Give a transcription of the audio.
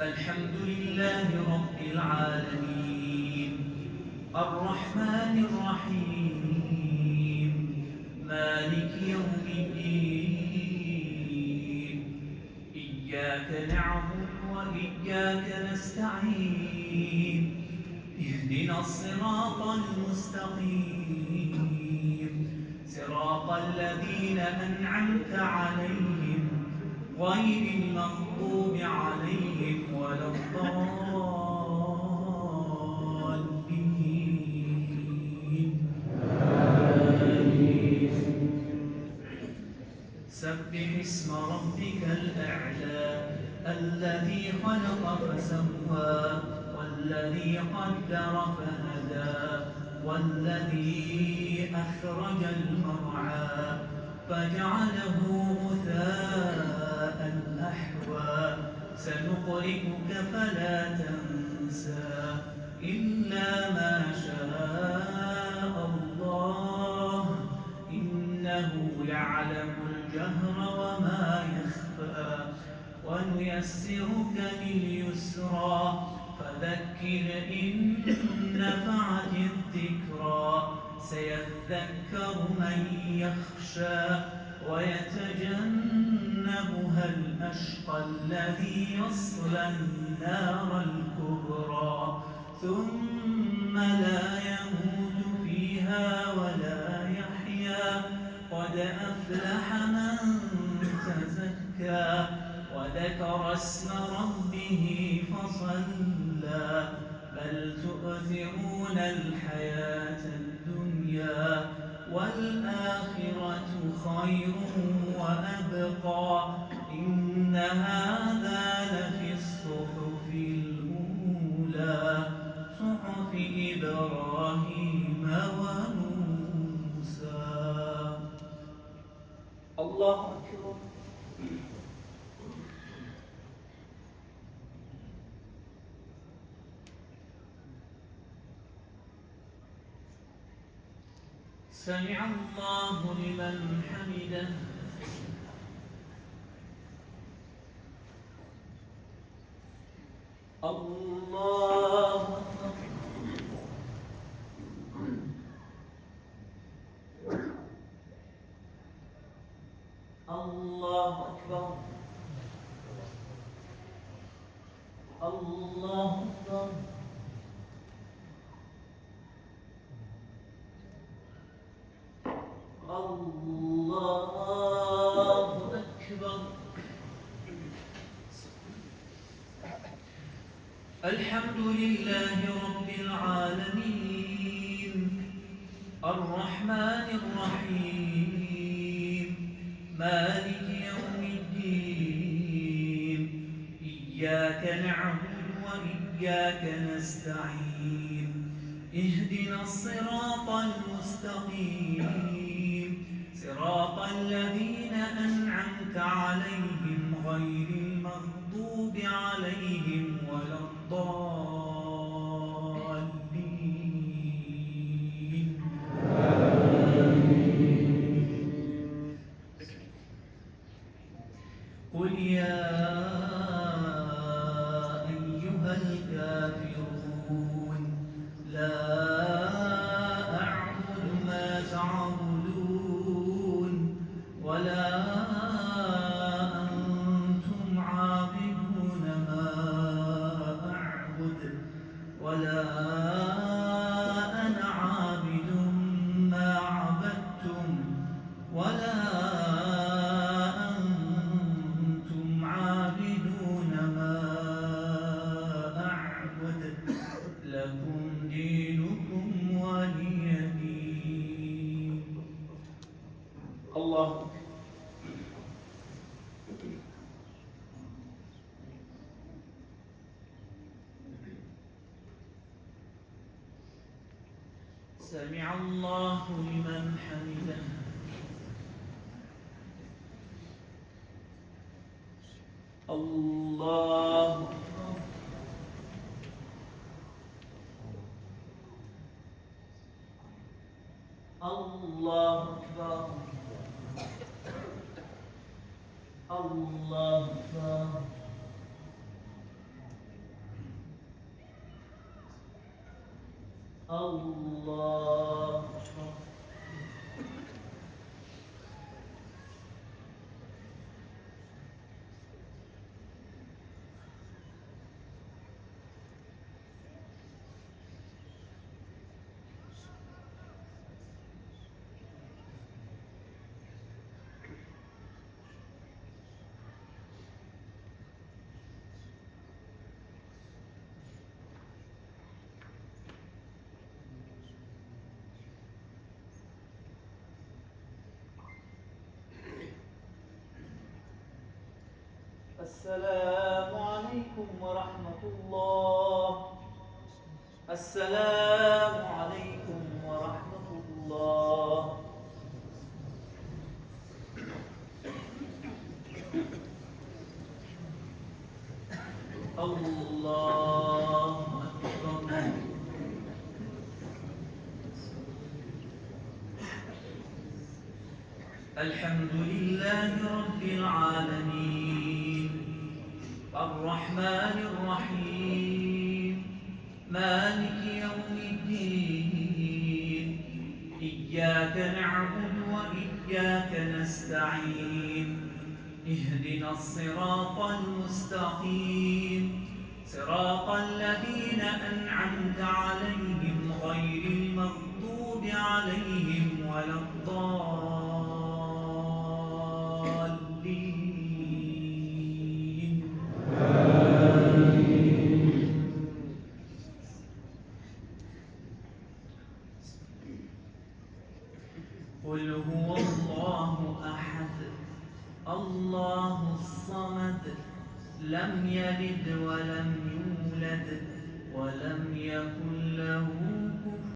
الحمد لله رب العالمين الرحمن الرحيم مالك يوم الدين إياك نعبد وإياك نستعين اهدنا الصراط المستقيم صراط الذين أنعمت عليهم غير المغضوب عليهم ولا الضالين سبح اسم ربك الأعلى الذي خلق فسوى والذي قدر فهدى والذي أخرج المرعى فجعله غثاء أحوى سنقرئك فلا تنسى إلا ما شاء الله إنه يعلم الجهر وما يخفى ونيسرك لليسرى فذكر إن نفعت الذكرى سيذكر من يخشى ويتجنبها الأشقى الذي يصلى النار الكبرى ثم لا يموت فيها ولا يحيا قد أفلح من تزكى وذكر اسم ربه فصلى بل تؤثرون الحياة الدنيا والآخرة خير وأبقى إن هذا لفي الصحف الأولى صحف إبراهيم وموسى. الله أكبر. سمع الله لمن حمده. الله الله أكبر. الله أكبر. الله أكبر. الحمد لله رب العالمين الرحمن الرحيم مالك يوم الدين إياك نعبد وإياك نستعين اهدنا الصراط المستقيم صراط الذين أنعمت عليهم غير المغضوب عليهم ولا الضالين. قل يا أيها الكافرون لا أعبد ما تعبدون ولا أنتم عابدون ما أعبد ولا أنا عابد ما عبدتم ولا أنتم عابدون ما أعبد لكم دينكم ولي دين. الله سمع الله لمن حمده. الله الله أكبر. الله أكبر. الله أكبر. السلام عليكم ورحمة الله. السلام عليكم ورحمة الله. الله أكبر. الحمد لله رب العالمين الرحمن الرحيم مالك يوم الدين إياك نعبد وإياك نستعين اهدنا الصراط المستقيم صراط الذين أنعمت عليهم غير المغضوب عليهم ولا الضالين. قل هو الله أحد الله الصمد لم يلد ولم يولد ولم يكن له